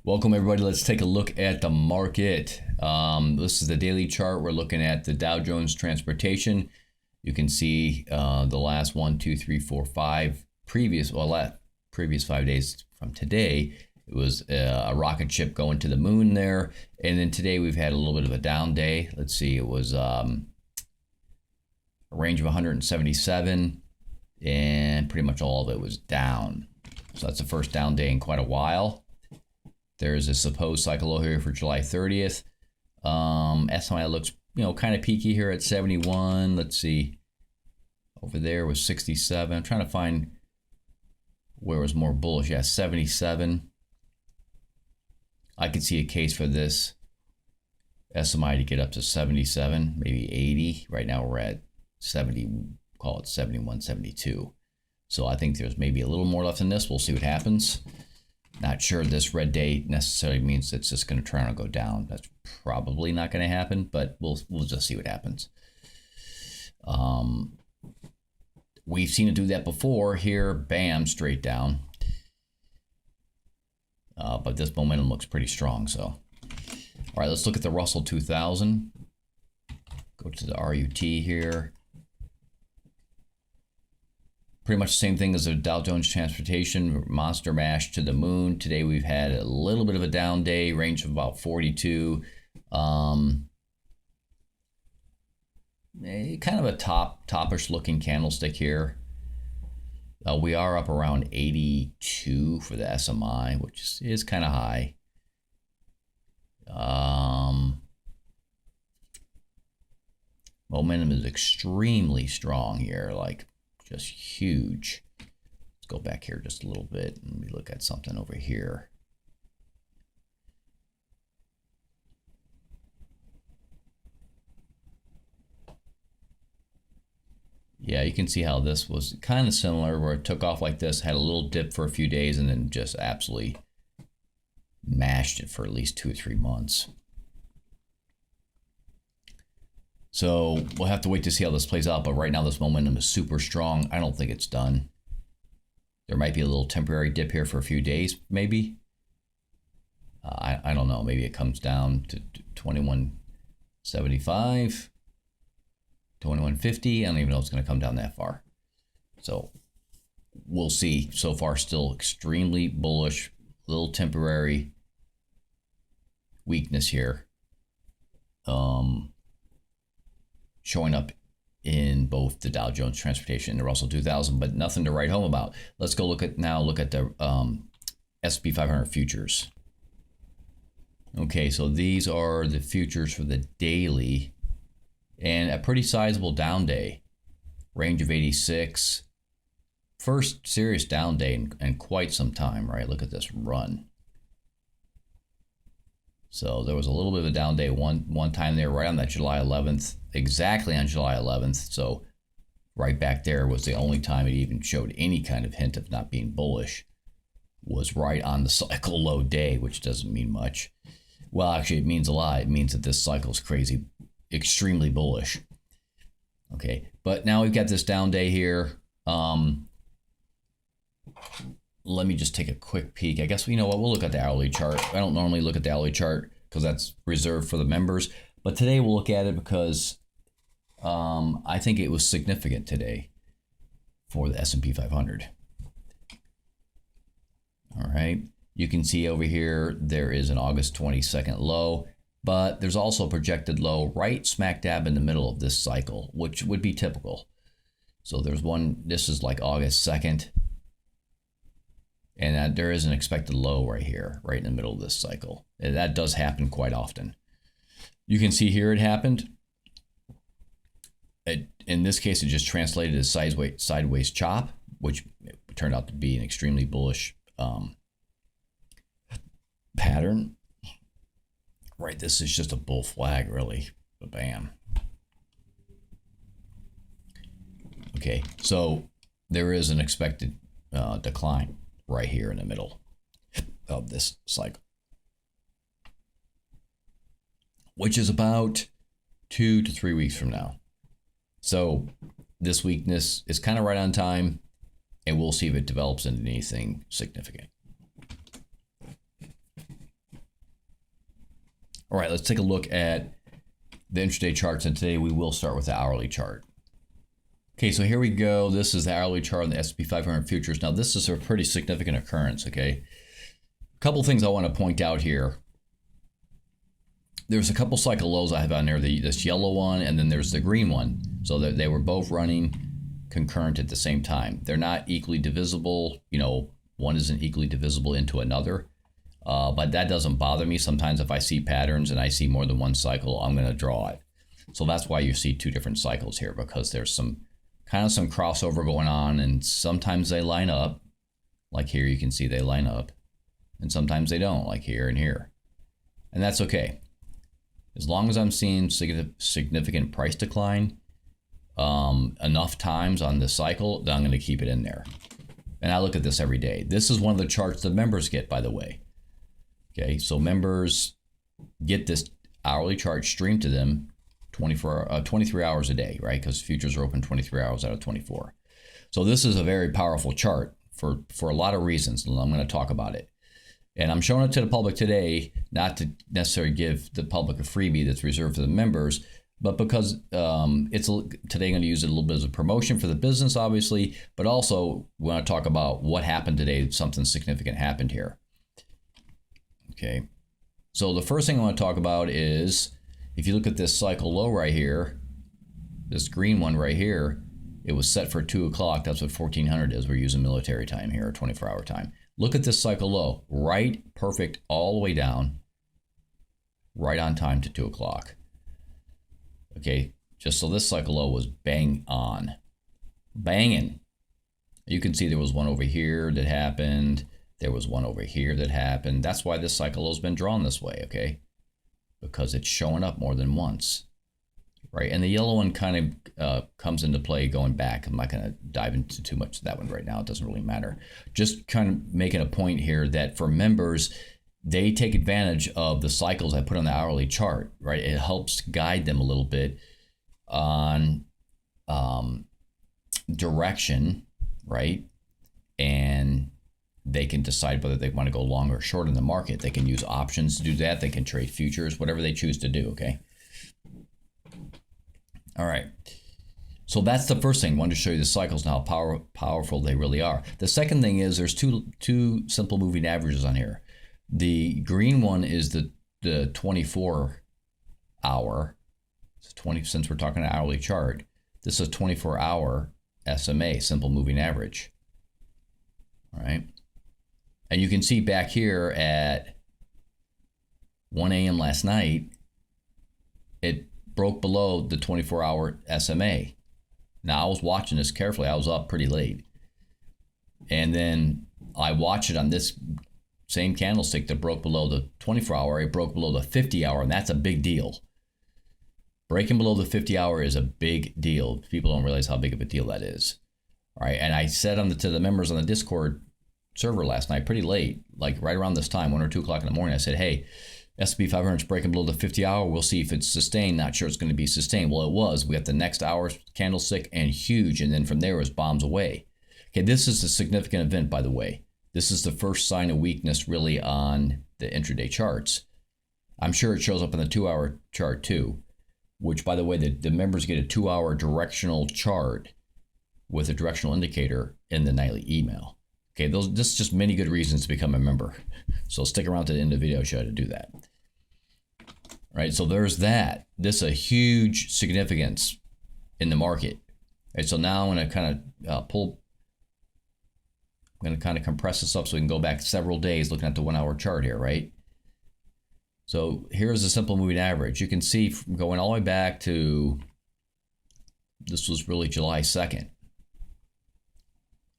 Welcome everybody. Let's take a look at the market. This is the daily chart. We're looking at the Dow Jones Transportation. You can see the last 1, 2, 3, 4, 5 previous 5 days from today. It was a rocket ship going to the moon there, and then today we've had a little bit of a down day. Let's see, it was a range of 177, and pretty much all of it was down. So that's the first down day in quite a while. There's a supposed cycle low here for July 30th. SMI looks, kind of peaky here at 71. Let's see. Over there was 67. I'm trying to find where it was more bullish. Yeah, 77. I could see a case for this SMI to get up to 77, maybe 80. Right now we're at 70, call it 71, 72. So I think there's maybe a little more left in this. We'll see what happens. Not sure this red day necessarily means it's just going to turn and go down. That's probably not going to happen, but we'll just see what happens. We've seen it do that before. Here, bam, straight down. But this momentum looks pretty strong. So, all right, let's look at the Russell 2000. Go to the RUT here. Pretty much the same thing as the Dow Jones Transportation, monster mash to the moon. Today we've had a little bit of a down day, range of about 42. Kind of a toppish looking candlestick here. We are up around 82 for the SMI, which is kind of high. Momentum is extremely strong here, like just huge. Let's go back here just a little bit and we look at something over here. Yeah, you can see how this was kind of similar, where it took off like this, had a little dip for a few days, and then just absolutely mashed it for at least 2 or 3 months. So we'll have to wait to see how this plays out, but right now this momentum is super strong. I don't think it's done. There might be a little temporary dip here for a few days, maybe. I don't know. Maybe it comes down to 2175, 2150. I don't even know if it's going to come down that far. So we'll see. So far, still extremely bullish. Little temporary weakness here. Showing up in both the Dow Jones Transportation and the Russell 2000, but nothing to write home about. Let's go look at the S&P 500 futures. Okay, so these are the futures for the daily, and a pretty sizable down day, range of 86. First serious down day in quite some time, right? Look at this run. So there was a little bit of a down day one time there, right on that July 11th, exactly on July 11th. So right back there was the only time it even showed any kind of hint of not being bullish, was right on the cycle low day, which doesn't mean much. Well, actually, it means a lot. It means that this cycle is crazy, extremely bullish. Okay, but now we've got this down day here. Let me just take a quick peek. I guess, we'll look at the hourly chart. I don't normally look at the hourly chart because that's reserved for the members. But today we'll look at it because I think it was significant today for the S&P 500. All right. You can see over here, there is an August 22nd low, but there's also a projected low right smack dab in the middle of this cycle, which would be typical. So there's one, this is like August 2nd. And there is an expected low right here, right in the middle of this cycle. And that does happen quite often. You can see here it happened. In this case, it just translated as sideways chop, which turned out to be an extremely bullish pattern. Right, this is just a bull flag, really. Bam. Okay, so there is an expected decline right here in the middle of this cycle, which is about 2 to 3 weeks from now. So this weakness is kind of right on time, and we'll see if it develops into anything significant. All right, let's take a look at the intraday charts, and today we will start with the hourly chart. Okay, so here we go. This is the hourly chart on the S&P 500 futures. Now, this is a pretty significant occurrence, okay? A couple things I want to point out here. There's a couple cycle lows I have on there, this yellow one, and then there's the green one. So that they were both running concurrent at the same time. They're not equally divisible. You know, one isn't equally divisible into another. But that doesn't bother me. Sometimes if I see patterns and I see more than one cycle, I'm going to draw it. So that's why you see two different cycles here, because there's some crossover going on, and sometimes they line up. Like here, you can see they line up. And sometimes they don't, like here and here. And that's okay. As long as I'm seeing significant price decline enough times on the cycle, then I'm going to keep it in there. And I look at this every day. This is one of the charts the members get, by the way. Okay, so members get this hourly chart streamed to them 23 hours a day, right? Because futures are open 23 hours out of 24. So this is a very powerful chart for a lot of reasons, and I'm going to talk about it. And I'm showing it to the public today, not to necessarily give the public a freebie that's reserved for the members, but because today I'm going to use it a little bit as a promotion for the business, obviously, but also we want to talk about what happened today. Something significant happened here. Okay, so the first thing I want to talk about is, if you look at this cycle low right here, this green one right here, it was set for 2 o'clock. That's what 1400 is. We're using military time here, 24-hour time. Look at this cycle low, right, perfect, all the way down, right on time to 2 o'clock. Okay, just so this cycle low was bang on, banging. You can see there was one over here that happened. There was one over here that happened. That's why this cycle low has been drawn this way, okay? Because it's showing up more than once, right? And the yellow one kind of comes into play going back. I'm not going to dive into too much of that one right now. It doesn't really matter. Just kind of making a point here that for members, they take advantage of the cycles I put on the hourly chart, right? It helps guide them a little bit on direction, right? And they can decide whether they want to go long or short in the market. They can use options to do that. They can trade futures, whatever they choose to do, okay? All right. So that's the first thing. I wanted to show you the cycles and how powerful they really are. The second thing is there's two simple moving averages on here. The green one is the 24-hour. Since we're talking an hourly chart, this is a 24-hour SMA, simple moving average. All right. And you can see back here at 1 a.m. last night, it broke below the 24-hour SMA. Now, I was watching this carefully. I was up pretty late. And then I watched it on this same candlestick that broke below the 24-hour. It broke below the 50-hour, and that's a big deal. Breaking below the 50-hour is a big deal. People don't realize how big of a deal that is. All right, and I said to the members on the Discord server last night, pretty late, like right around this time, 1 or 2 o'clock in the morning, I said, hey, S&P 500 is breaking below the 50-hour. We'll see if it's sustained. Not sure it's going to be sustained. Well, it was. We got the next hour candlestick and huge, and then from there it was bombs away. Okay, this is a significant event, by the way. This is the first sign of weakness really on the intraday charts. I'm sure it shows up in the 2-hour chart too, which, by the way, the members get a 2-hour directional chart with a directional indicator in the nightly email. Okay, this is just many good reasons to become a member. So stick around to the end of the video show to do that. All right, so there's that. This is a huge significance in the market. All right, so now I'm going to kind of I'm going to kind of compress this up so we can go back several days looking at the 1-hour chart here, right? So here's the simple moving average. You can see going all the way back to, this was really July 2nd.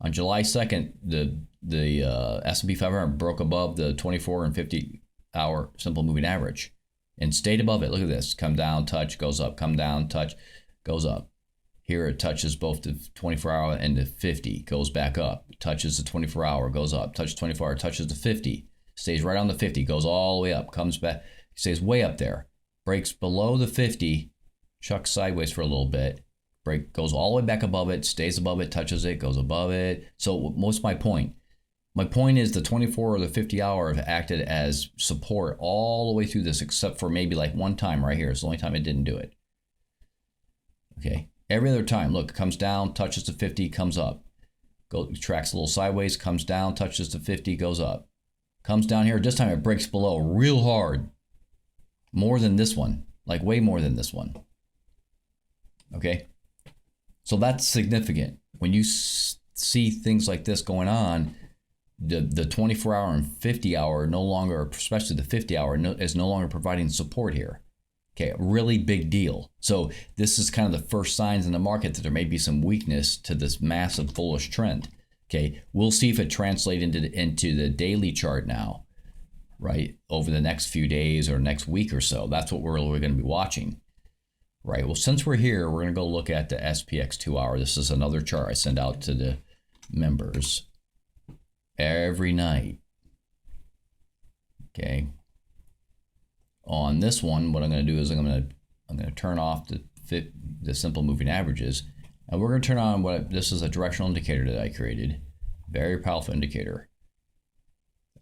On July 2nd, the S&P 500 broke above the 24 and 50-hour simple moving average and stayed above it. Look at this. Come down, touch, goes up. Come down, touch, goes up. Here it touches both the 24-hour and the 50, goes back up. Touches the 24-hour, goes up. Touches 24-hour, touches the 50. Stays right on the 50, goes all the way up, comes back, stays way up there. Breaks below the 50, chucks sideways for a little bit. Goes all the way back above it, stays above it, touches it, goes above it. So what's my point? My point is the 24 or the 50 hour have acted as support all the way through this, except for maybe like one time right here. It's the only time it didn't do it. Okay. Every other time, look, it comes down, touches the 50, comes up. Tracks a little sideways, comes down, touches the 50, goes up. Comes down here. This time it breaks below real hard. More than this one. Like way more than this one. Okay. So that's significant. When you see things like this going on, the 24 hour and 50 hour no longer, especially the 50 hour, is no longer providing support here. Okay, a really big deal. So this is kind of the first signs in the market that there may be some weakness to this massive bullish trend. Okay, we'll see if it translates into the daily chart now, right? Over the next few days or next week or so. That's what we're going to be watching. Right, well, since we're here, we're going to go look at the SPX 2 hour. This is another chart I send out to the members every night. Okay. On this one, what I'm going to do is I'm going to turn off the simple moving averages, and we're going to turn on this is a directional indicator that I created. Very powerful indicator.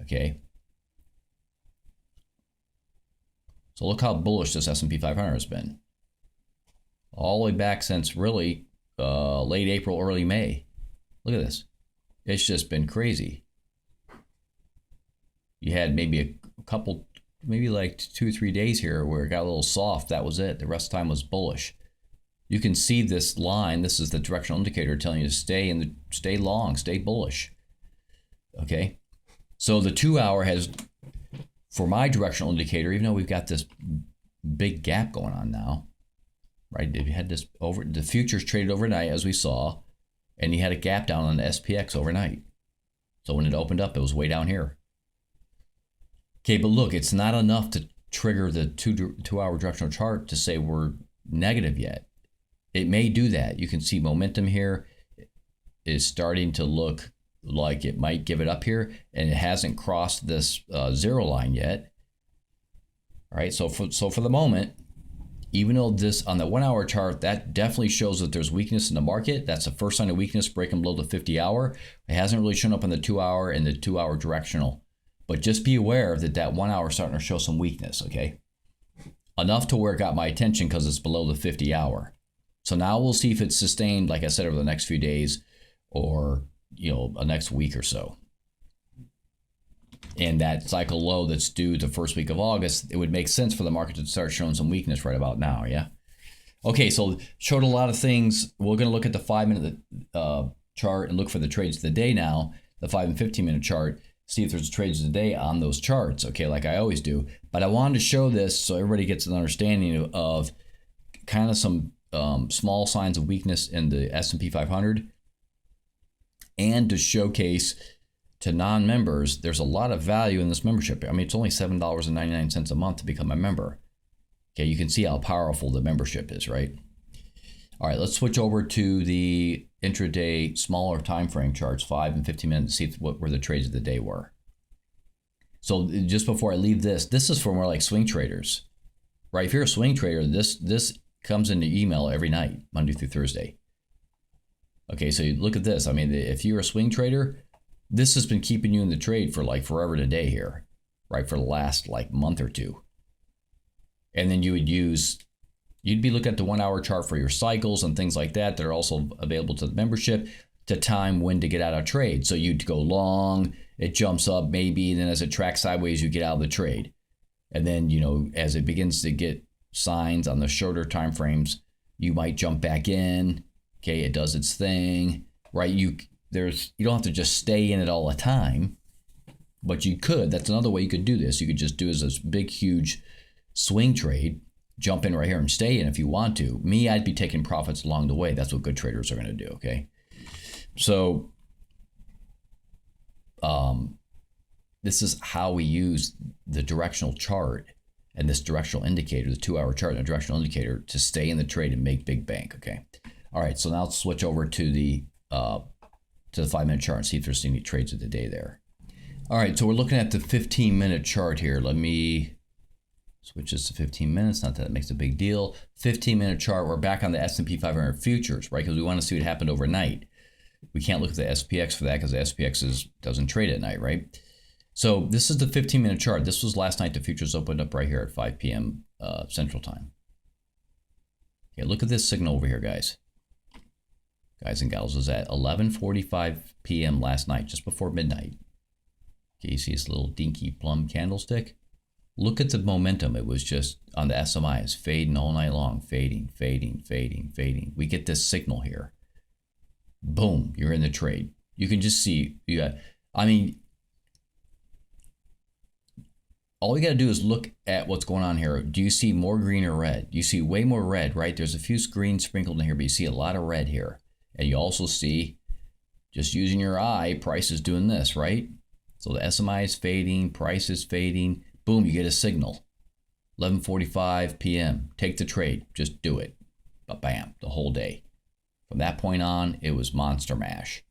Okay. So look how bullish this S&P 500 has been. All the way back since really late April, early May. Look at this. It's just been crazy. You had maybe a couple, maybe like 2 or 3 days here where it got a little soft. That was it. The rest of the time was bullish. You can see this line. This is the directional indicator telling you to stay long, stay bullish. Okay. So the 2 hour has, for my directional indicator, even though we've got this big gap going on now, right? You had this the futures traded overnight, as we saw, and you had a gap down on the SPX overnight. So when it opened up, it was way down here. Okay, but look, it's not enough to trigger the two hour directional chart to say we're negative yet. It may do that. You can see momentum here is starting to look like it might give it up here, and it hasn't crossed this zero line yet. All right, so for the moment, even though this on the 1 hour chart, that definitely shows that there's weakness in the market. That's the first sign of weakness, breaking below the 50 hour. It hasn't really shown up on the 2 hour and the 2 hour directional. But just be aware that 1 hour is starting to show some weakness, okay? Enough to where it got my attention because it's below the 50 hour. So now we'll see if it's sustained, like I said, over the next few days or, a next week or so. And that cycle low that's due the first week of August, it would make sense for the market to start showing some weakness right about now, yeah? Okay, so showed a lot of things. We're going to look at the 5-minute chart and look for the trades of the day now, the 5 and 15-minute chart, see if there's trades of the day on those charts, okay, like I always do. But I wanted to show this so everybody gets an understanding of kind of some small signs of weakness in the S&P 500 and to showcase to non-members, there's a lot of value in this membership. I mean, it's only $7.99 a month to become a member. Okay, you can see how powerful the membership is, right? All right, let's switch over to the intraday smaller time frame charts, 5 and 15 minutes, to see where the trades of the day were. So just before I leave this is for more like swing traders, right? If you're a swing trader, this comes into email every night, Monday through Thursday. Okay, so you look at this. I mean, if you're a swing trader, this has been keeping you in the trade for like forever today here, right? For the last like month or two. And then you'd be looking at the 1 hour chart for your cycles and things like that. They're also available to the membership to time when to get out of trade. So you'd go long, it jumps up maybe, and then as it tracks sideways, you get out of the trade. And then, as it begins to get signs on the shorter time frames, you might jump back in. Okay, it does its thing, right? You don't have to just stay in it all the time, but you could. That's another way you could do this. You could just do this big, huge swing trade, jump in right here and stay in if you want to. Me, I'd be taking profits along the way. That's what good traders are going to do, okay? So this is how we use the directional chart and this directional indicator, the 2 hour chart and the directional indicator to stay in the trade and make big bank, okay? All right, so now let's switch over to the 5-minute chart and see if there's any trades of the day there. All right, so we're looking at the 15-minute chart here. Let me switch this to 15 minutes. Not that it makes a big deal. 15-minute chart. We're back on the S&P 500 futures, right? Because we want to see what happened overnight. We can't look at the SPX for that because the SPX doesn't trade at night, right? So this is the 15-minute chart. This was last night. The futures opened up right here at 5 p.m. Central Time. Okay, look at this signal over here, guys. Guys and gals, was at 11:45 p.m. last night, just before midnight. Okay, you see this little dinky plum candlestick? Look at the momentum. It was just on the SMI. It's fading all night long. Fading, fading, fading, fading. We get this signal here. Boom, you're in the trade. You can just see, I mean, all you got to do is look at what's going on here. Do you see more green or red? You see way more red, right? There's a few greens sprinkled in here, but you see a lot of red here. And you also see, just using your eye, price is doing this, right? So the SMI is fading, price is fading. Boom, you get a signal. 11:45 p.m. Take the trade. Just do it. But bam, the whole day. From that point on, it was monster mash.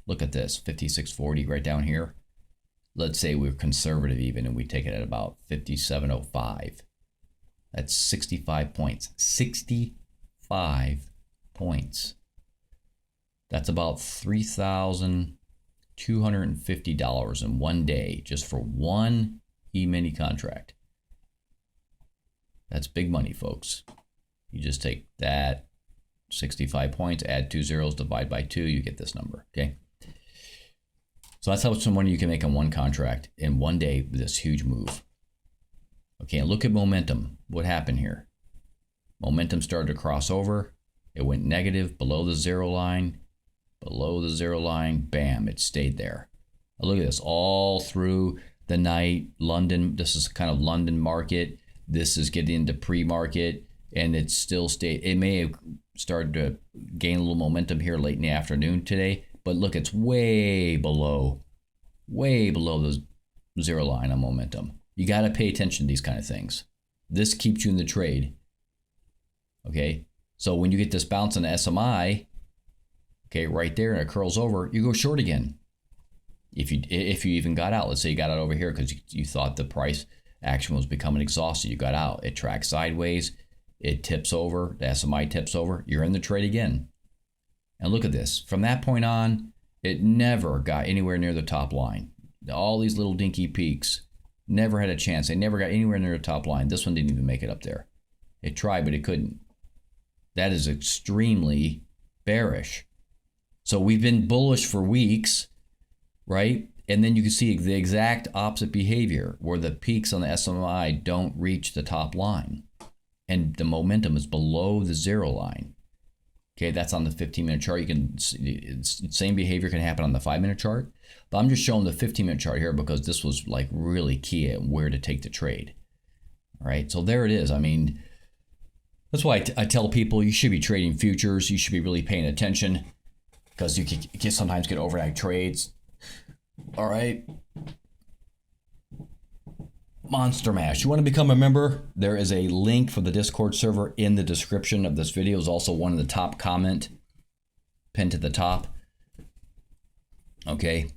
Look at this, 56.40 right down here. Let's say we're conservative even, and we take it at about 57.05. That's 65 points. 65 points. That's about $3,250 in one day just for one E-mini contract. That's big money, folks. You just take that 65 points, add 2 zeros, divide by 2, you get this number, okay? So that's how much money you can make on one contract in one day with this huge move. Okay, and look at momentum. What happened here? Momentum started to cross over. It went negative below the zero line. Below the zero line, bam, it stayed there. Now look at this, all through the night. London, this is kind of London market. This is getting into pre-market, and it still stayed. It may have started to gain a little momentum here late in the afternoon today, but look, it's way below the zero line on momentum. You got to pay attention to these kind of things. This keeps you in the trade. Okay, so when you get this bounce on the SMI, okay, right there, and it curls over, you go short again. If you even got out, let's say you got out over here because you thought the price action was becoming exhausted, you got out. It tracks sideways, it tips over, the SMI tips over, you're in the trade again. And look at this. From that point on, it never got anywhere near the top line. All these little dinky peaks never had a chance. They never got anywhere near the top line. This one didn't even make it up there. It tried, but it couldn't. That is extremely bearish. So we've been bullish for weeks, right? And then you can see the exact opposite behavior where the peaks on the SMI don't reach the top line and the momentum is below the zero line. Okay, that's on the 15-minute chart. You can see same behavior can happen on the 5-minute chart, but I'm just showing the 15-minute chart here because this was like really key at where to take the trade. All right, so there it is. I mean, that's why I tell people you should be trading futures. You should be really paying attention because you can sometimes get overnight trades. All right. Monster Mash. You want to become a member? There is a link for the Discord server in the description of this video. Is also one of the top comment pinned to the top. Okay.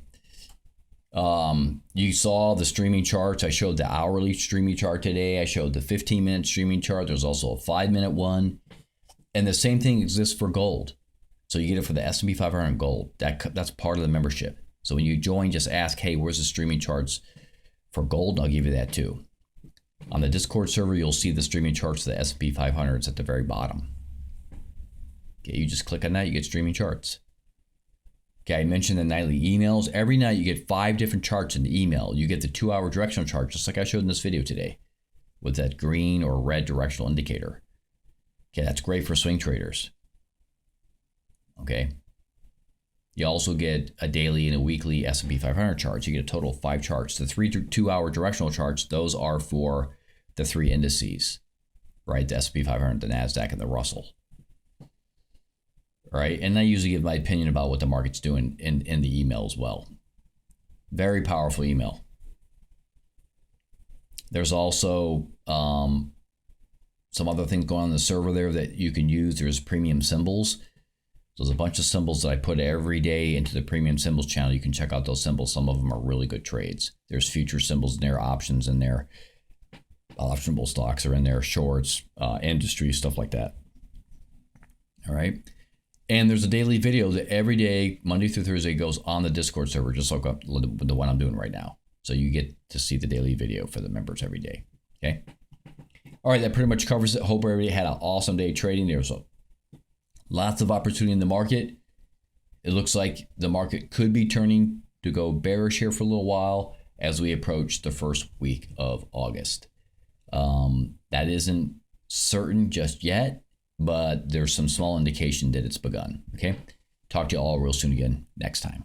You saw the streaming charts. I showed the hourly streaming chart today. I showed the 15-minute streaming chart. There's also a 5-minute one. And the same thing exists for gold. So you get it for the S&P 500 gold. That's part of the membership. So when you join, just ask, hey, where's the streaming charts for gold? I'll give you that too. On the Discord server, you'll see the streaming charts of the S&P 500s at the very bottom. Okay, you just click on that, you get streaming charts. Okay, I mentioned the nightly emails. Every night you get 5 different charts in the email. You get the 2-hour directional chart, just like I showed in this video today, with that green or red directional indicator. Okay, that's great for swing traders. Okay. You also get a daily and a weekly S&P 500 charts. You get a total of 5 charts. The 3 2-hour directional charts, those are for the 3 indices, right? The S&P 500, the NASDAQ, and the Russell. All right, and I usually give my opinion about what the market's doing in the email as well. Very powerful email. There's also some other things going on in the server there that you can use. There's premium symbols. So there's a bunch of symbols that I put every day into the premium symbols channel. You can check out those symbols. Some of them are really good trades. There's future symbols in there, options in there, optionable stocks are in there, shorts, industry, stuff like that. All right. And there's a daily video that every day, Monday through Thursday, goes on the Discord server, just like the one I'm doing right now. So you get to see the daily video for the members every day. Okay. All right, that pretty much covers it. Hope everybody had an awesome day trading. There's lots of opportunity in the market. It looks like the market could be turning to go bearish here for a little while as we approach the first week of August. That isn't certain just yet, but there's some small indication that it's begun. Okay. Talk to you all real soon again next time.